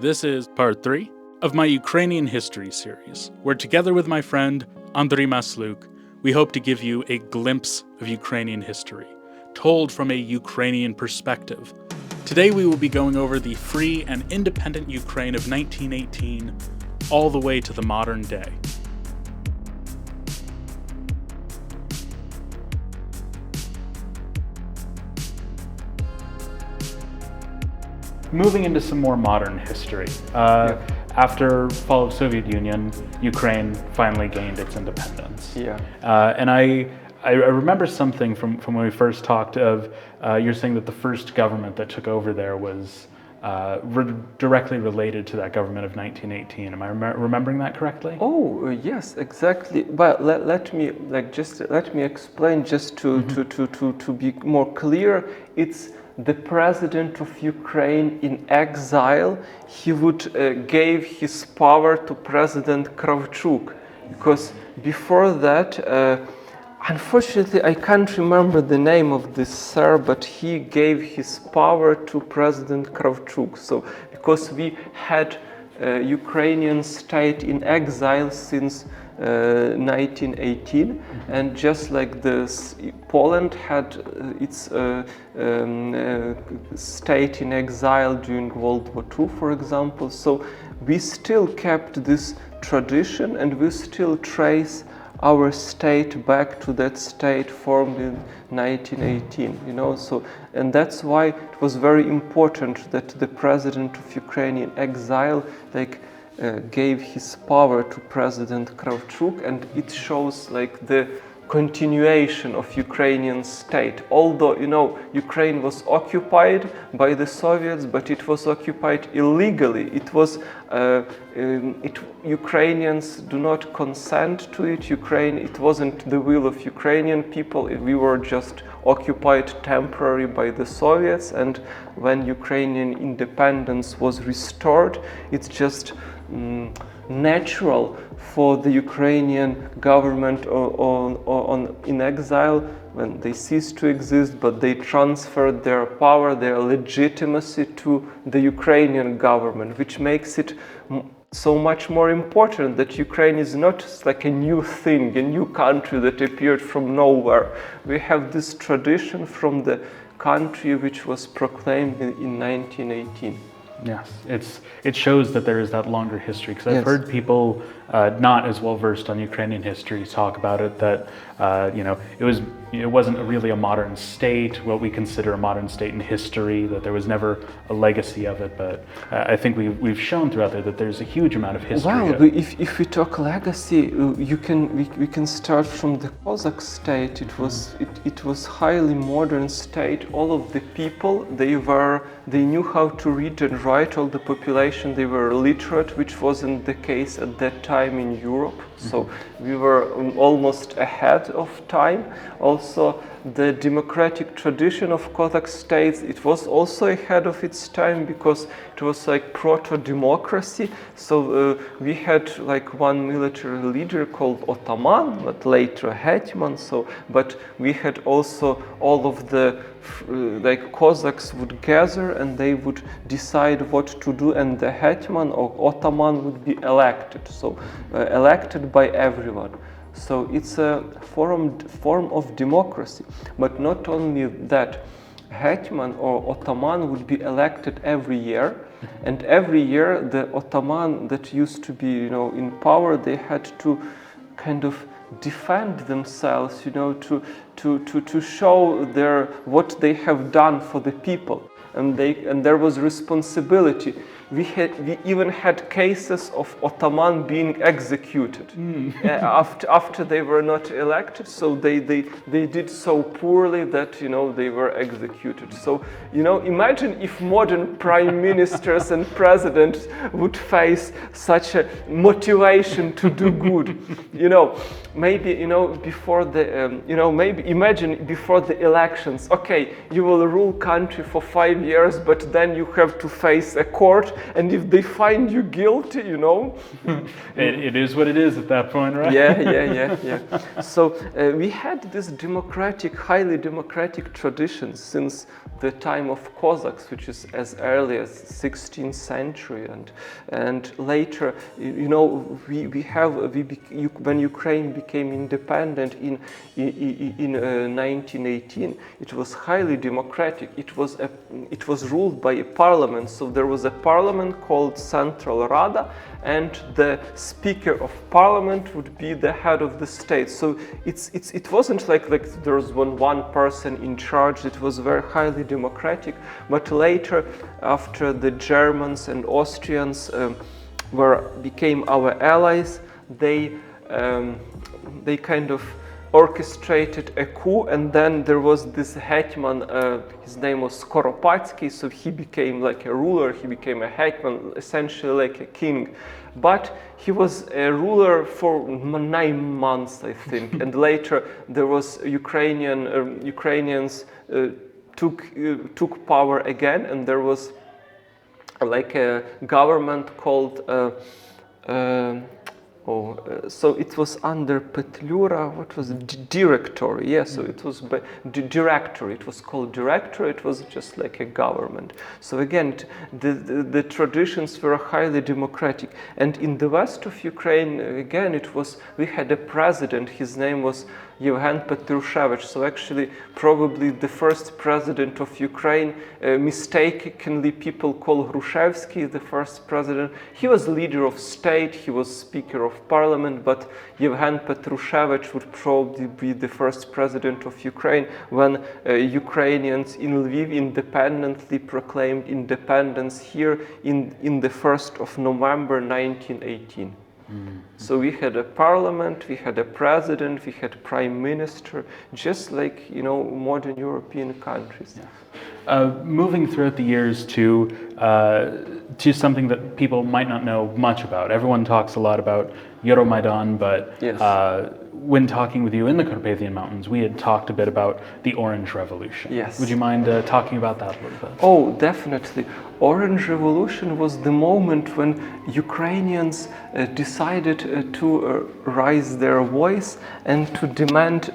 This is part 3 of my Ukrainian history series, where together with my friend Andriy Mustlyuk, we hope to give you a glimpse of Ukrainian history, told from a Ukrainian perspective. Today we will be going over the free and independent Ukraine of 1918 all the way to the modern day. Moving into some more modern history. After fall of Soviet Union, Ukraine finally gained its independence. And I remember something from when we first talked of, you're saying that the first government that took over there was directly related to that government of 1918. Am I remembering that correctly? Oh, yes, exactly. But let me explain just to be more clear. It's the president of Ukraine in exile. He gave his power to President Kravchuk, because before that, unfortunately, I can't remember the name of this sir, but he gave his power to President Kravchuk. So, because we had Ukrainian state in exile since 1918, and just like this, Poland had its state in exile during World War II, for example. So we still kept this tradition, and we still trace our state back to that state formed in 1918, so, and that's why it was very important that the president of Ukraine in exile gave his power to President Kravchuk, and it shows the continuation of Ukrainian state. Although, Ukraine was occupied by the Soviets, but it was occupied illegally. It was, Ukrainians do not consent to it. It wasn't the will of Ukrainian people. We were just occupied temporarily by the Soviets, and when Ukrainian independence was restored, it's just natural for the Ukrainian government in exile, when they ceased to exist, but they transferred their power, their legitimacy to the Ukrainian government, which makes it so much more important that Ukraine is not like a new thing, a new country that appeared from nowhere. We have this tradition from the country which was proclaimed in 1918. Yes, it shows that there is that longer history, because I've heard people not as well versed on Ukrainian history talk about it, that it wasn't really a modern state, what we consider a modern state in history, that there was never a legacy of it. But I think we've shown throughout there that there's a huge amount of history. Well, if we talk legacy, we can start from the Cossack state. It was highly modern state. All of the people, they knew how to read and write. All the population, they were literate, which wasn't the case at that time in Europe. So we were almost ahead of time. Also, the democratic tradition of Cossack states, it was also ahead of its time, because it was like proto-democracy. So we had one military leader called Ataman, but later Hetman. So, but we had also all of the Cossacks would gather and they would decide what to do, and the Hetman or Ataman would be elected. So elected by everyone. So it's a form of democracy. But not only that, Hetman or Ataman would be elected every year, and every year the Ataman that used to be in power, they had to kind of defend themselves, to show what they have done for the people, and there was responsibility. We even had cases of Ottoman being executed after they were not elected. So they did so poorly that they were executed. So imagine if modern prime ministers and presidents would face such a motivation to do good. Maybe before the maybe imagine before the elections. Okay, you will rule country for 5 years, but then you have to face a court and if they find you guilty, you know. It is what it is at that point, right? Yeah. So we had this highly democratic tradition since the time of Cossacks, which is as early as 16th century, and later, you know, when Ukraine became independent in 1918, it was highly democratic. It was ruled by a parliament. So there was a parliament called Central Rada, and the Speaker of Parliament would be the head of the state. So it wasn't like there was one person in charge. It was very highly democratic. But later, after the Germans and Austrians became our allies, they kind of orchestrated a coup, and then there was this hetman, his name was Skoropadsky, so he became like a ruler, he became a hetman, essentially like a king. But he was a ruler for 9 months, I think, and later there was Ukrainians took power again, and there was like a government called so it was under Petlura, what was it? Directory, yeah, so it was directory, it was called directory, it was just like a government. So again, the traditions were highly democratic. And in the west of Ukraine, again, we had a president, his name was Yevhen Petrushevich, so actually probably the first president of Ukraine. Mistakenly people call Hrushevsky the first president. He was leader of state, he was speaker of parliament, but Yevhen Petrushevich would probably be the first president of Ukraine when Ukrainians in Lviv independently proclaimed independence here in the 1st of November 1918. So we had a parliament, we had a president, we had prime minister, just like, you know, modern European countries. Yeah. Moving throughout the years to something that people might not know much about. Everyone talks a lot about Euromaidan, but yes. When talking with you in the Carpathian Mountains, we had talked a bit about the Orange Revolution. Yes. Would you mind talking about that a little bit? Oh, definitely. Orange Revolution was the moment when Ukrainians decided to raise their voice and to demand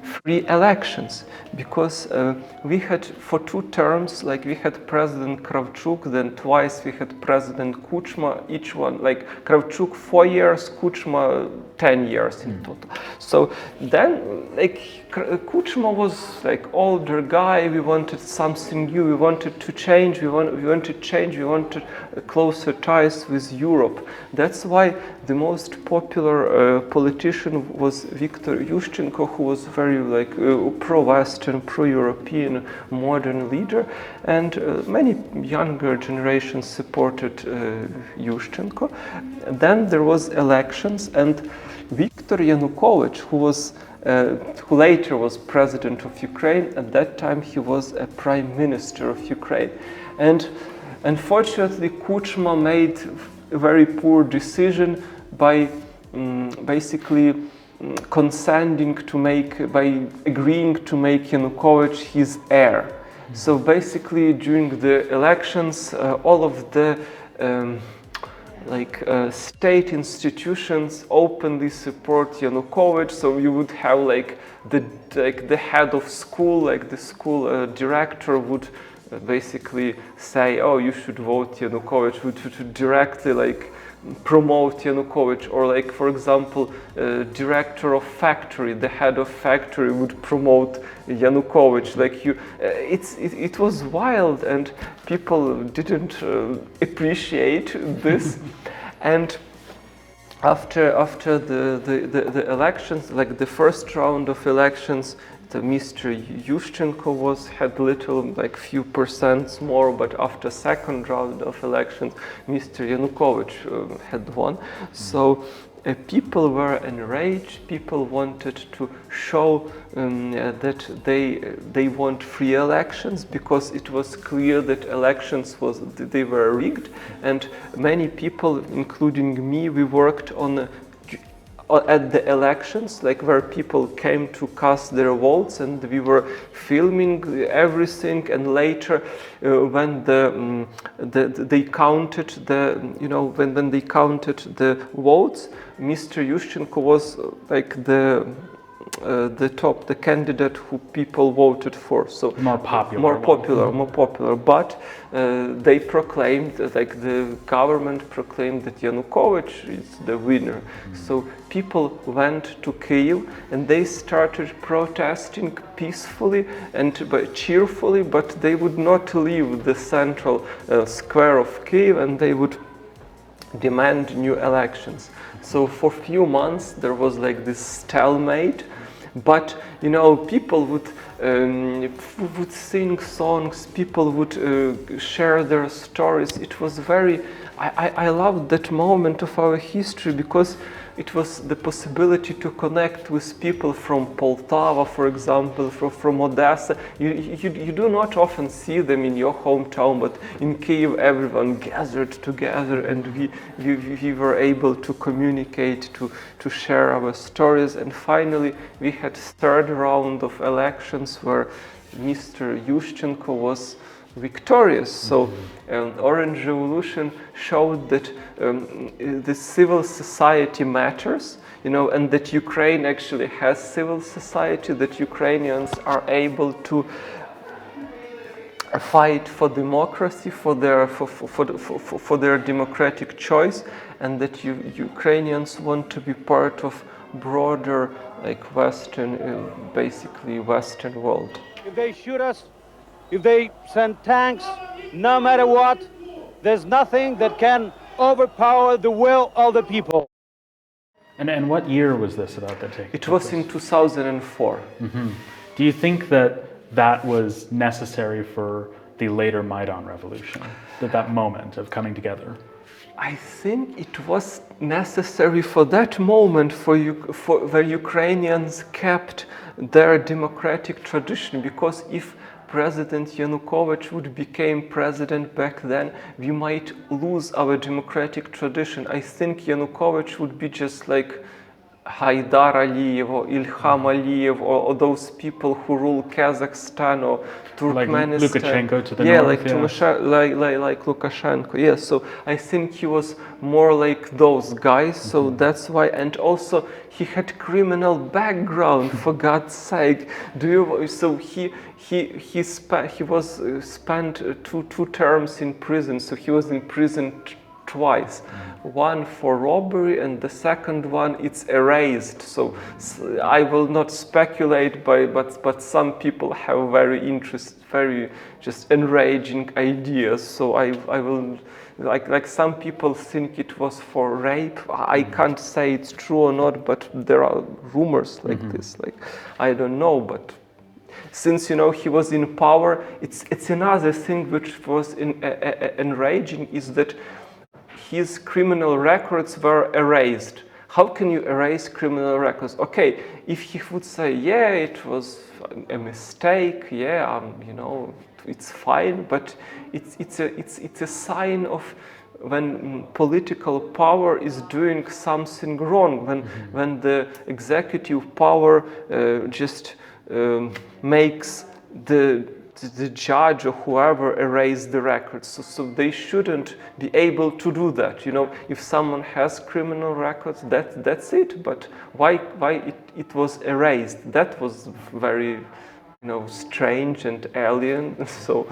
free elections, because we had for 2 terms, like we had President Kravchuk, then twice we had President Kuchma, each one, like Kravchuk 4 years, Kuchma 10 years in total. So then, like, Kuchma was like older guy, we wanted something new, we wanted to change, we wanted closer ties with Europe. That's why the most popular politician was Viktor Yushchenko, who was very like pro-Western, pro-European, modern leader, and many younger generations supported Yushchenko. Then there was elections, and Viktor Yanukovych, who later was president of Ukraine, at that time he was a prime minister of Ukraine. And unfortunately, Kuchma made a very poor decision by basically agreeing to make Yanukovych his heir. So basically, during the elections, all of the state institutions openly support Yanukovych. So you would have like the head of school, like the school director would basically say, oh, you should vote Yanukovych, to directly like promote Yanukovych. Or like, for example, director of factory, the head of factory would promote Yanukovych. Like it was wild, and people didn't appreciate this. And after the elections, like the first round of elections, Mr. Yushchenko had little, like few percents more, but after second round of elections, Mr. Yanukovych had won. So people were enraged. People wanted to show that they want free elections, because it was clear that elections they were rigged, and many people, including me, we worked on at the elections, like where people came to cast their votes, and we were filming everything. And later, when they counted when they counted the votes, Mr. Yushchenko was like the candidate who people voted for. So more popular. But they proclaimed, like the government proclaimed, that Yanukovych is the winner. So people went to Kyiv and they started protesting peacefully and cheerfully, but they would not leave the central square of Kyiv, and they would demand new elections. So for a few months there was like this stalemate. But people would sing songs, people would share their stories. It was I loved that moment of our history, because it was the possibility to connect with people from Poltava, for example, from Odessa. You do not often see them in your hometown, but in Kyiv everyone gathered together, and we were able to communicate, to share our stories. And finally we had third round of elections where Mr. Yushchenko was victorious. So Orange Revolution showed that the civil society matters, and that Ukraine actually has civil society, that Ukrainians are able to fight for democracy, for their democratic choice, and that Ukrainians want to be part of broader, like basically Western world. If they shoot us, if they send tanks, no matter what, there's nothing that can overpower the will of the people. And what year was this about that taking place? It was in 2004. Mm-hmm. Do you think that was necessary for the later Maidan revolution, that moment of coming together? I think it was necessary for that moment, where Ukrainians kept their democratic tradition, because if President Yanukovych would become president back then, we might lose our democratic tradition. I think Yanukovych would be just like Haidar Aliyev or Ilham Aliyev, or those people who rule Kazakhstan or Turkmenistan. Like Lukashenko to the north. Like Lukashenko. Yeah, so I think he was more like those guys. So that's why, and also he had criminal background, for God's sake. So he was spent two terms in prison. So he was in prison twice, one for robbery, and the second one it's erased. So I will not speculate, but some people have very just enraging ideas. So I will, like some people think it was for rape. I can't say it's true or not, but there are rumors like this. Like, I don't know, but since he was in power, it's another thing which was enraging, is that his criminal records were erased. How can you erase criminal records? Okay, if he would say, yeah, it was a mistake, yeah, it's fine, but it's a sign of when political power is doing something wrong, when the executive power just makes the judge or whoever erase the records. So they shouldn't be able to do that. If someone has criminal records, that's it. But why it was erased? That was very strange and alien. So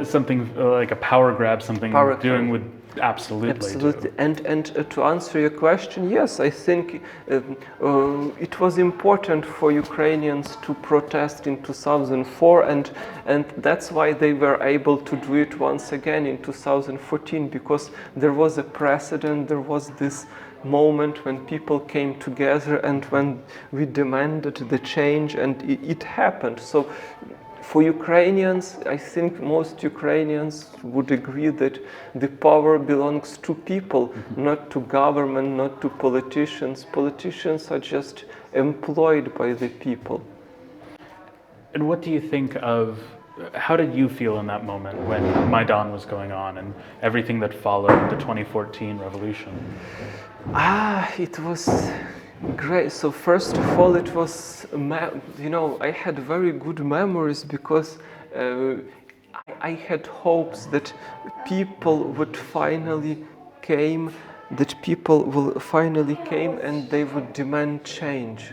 something like a power grab, something doing with absolutely. And to answer your question, yes, I think it was important for Ukrainians to protest in 2004, and that's why they were able to do it once again in 2014, because there was a precedent, there was this moment when people came together and when we demanded the change, and it happened. So for Ukrainians, I think most Ukrainians would agree that the power belongs to people, not to government, not to politicians. Politicians are just employed by the people. And what do you think of, how did you feel in that moment when Maidan was going on and everything that followed the 2014 revolution? Great. So first of all, it was, I had very good memories because I had hopes that people would finally came, that people will finally came and they would demand change.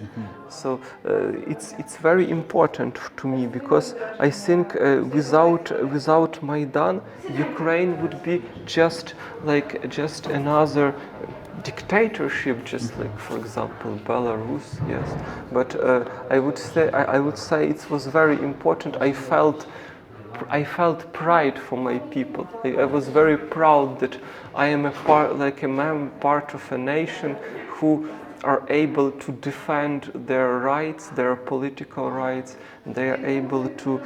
So it's very important to me because I think without Maidan, Ukraine would be just another dictatorship, just like, for example, Belarus. Yes, but I would say it was very important. I felt pride for my people. I was very proud that I am part of a nation who are able to defend their rights, their political rights. They are able to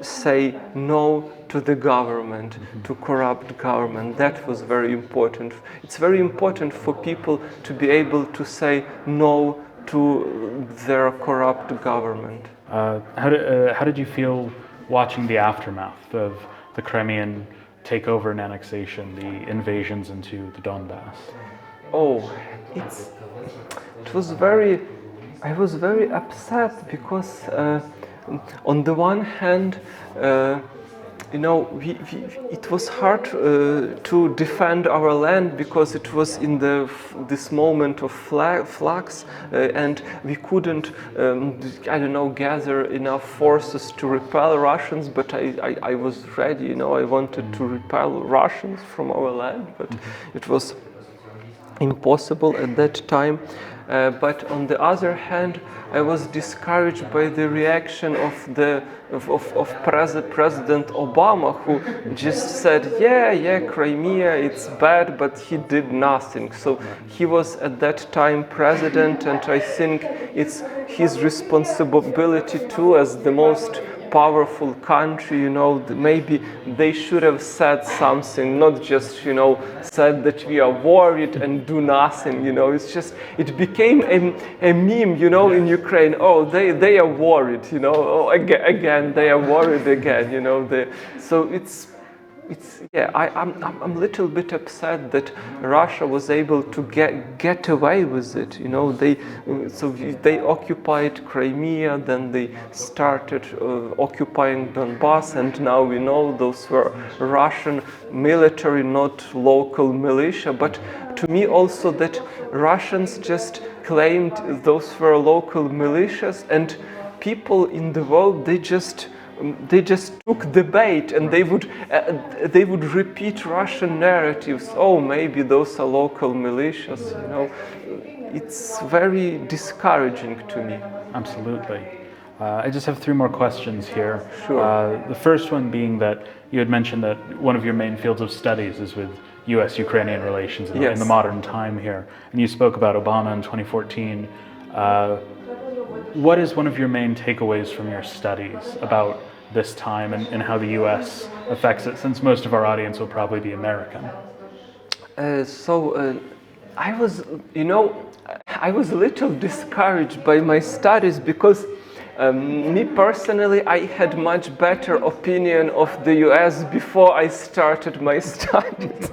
say no to the government, to corrupt government. That was very important. It's very important for people to be able to say no to their corrupt government. How did you feel watching the aftermath of the Crimean takeover and annexation, the invasions into the Donbass? Oh, it was very. I was very upset because, on the one hand, it was hard to defend our land because it was in this moment of flux, and we couldn't, gather enough forces to repel Russians. But I was ready, I wanted to repel Russians from our land, but it was impossible at that time. But on the other hand, I was discouraged by the reaction of President Obama, who just said, yeah, Crimea, it's bad, but he did nothing. So he was at that time president, and I think it's his responsibility too, as the most powerful country, maybe they should have said something, not just, said that we are worried and do nothing, it's just, it became a meme, in Ukraine. Oh, they are worried, again, they are worried again, so I'm a little bit upset that Russia was able to get away with it. They occupied Crimea, then they started occupying Donbass, and now we know those were Russian military, not local militia. But to me also that Russians just claimed those were local militias, and people in the world, they just took the bait, and they would repeat Russian narratives. Oh, maybe those are local militias. It's very discouraging to me. Absolutely. I just have 3 more questions here. Sure. The first one being that you had mentioned that one of your main fields of studies is with U.S.-Ukrainian relations in the modern time here, and you spoke about Obama in 2014. What is one of your main takeaways from your studies about this time and how the U.S. affects it, since most of our audience will probably be American? I was a little discouraged by my studies because me personally, I had much better opinion of the U.S. before I started my studies.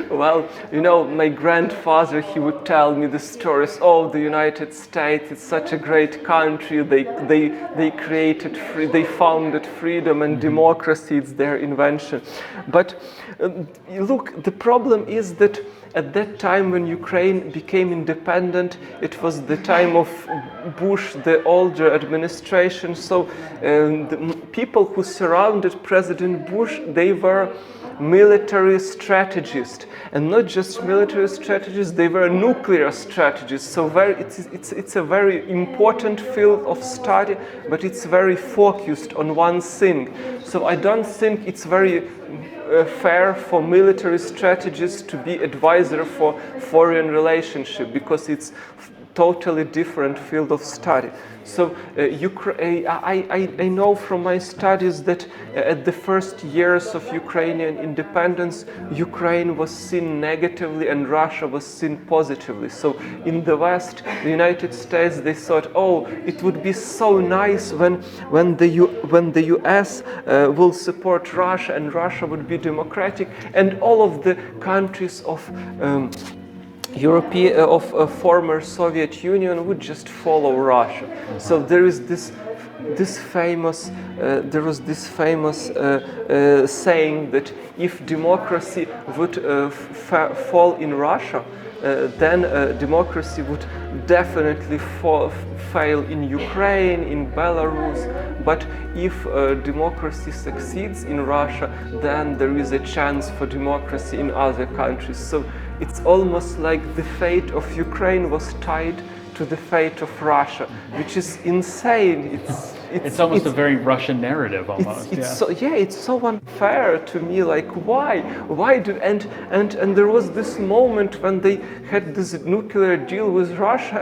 Well, my grandfather, he would tell me the stories. Oh, the United States, it's such a great country. They created they founded freedom and democracy. It's their invention. But look, the problem is that at that time when Ukraine became independent, it was the time of Bush, the older administration. So the people who surrounded President Bush, they were military strategists, and not just military strategists, they were nuclear strategists. So it's a very important field of study, but it's very focused on one thing. So I don't think it's very fair for military strategists to be advisor for foreign relationship, because it's totally different field of study. So I know from my studies that at the first years of Ukrainian independence, Ukraine was seen negatively and Russia was seen positively. So in the West, the United States, they thought, oh, it would be so nice when the US will support Russia and Russia would be democratic, and all of the countries of former Soviet Union would just follow Russia. So there is this famous saying that if democracy would fall in Russia, then democracy would definitely fail in Ukraine, in Belarus. But if democracy succeeds in Russia, then there is a chance for democracy in other countries. So it's almost like the fate of Ukraine was tied to the fate of Russia, which is insane. It's almost a very Russian narrative, almost. It's so unfair to me. Like, why do and there was this moment when they had this nuclear deal with Russia,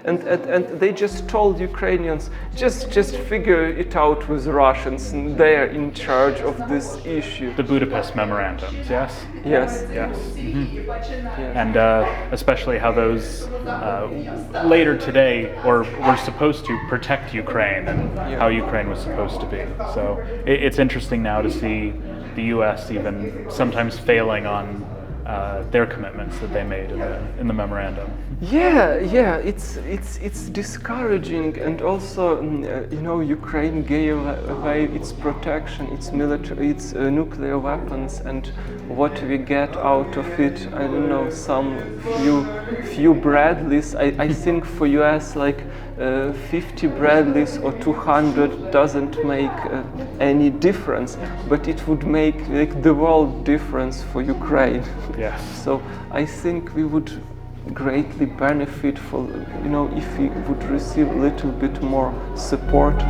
and they just told Ukrainians, just figure it out with Russians, and they're in charge of this issue. The Budapest memorandums, yes. Yes. Mm-hmm. And especially how those later today were supposed to protect Ukraine and how Ukraine was supposed to be. So it's interesting now to see the U.S. even sometimes failing on their commitments that they made in the memorandum. It's discouraging, and also Ukraine gave away its protection, its military, its nuclear weapons, and what we get out of it, I don't know, some few Bradleys. I think for US like 50 Bradleys or 200 doesn't make any difference, but it would make like the world difference for Ukraine. Yes. So I think we would greatly benefit if we would receive a little bit more support.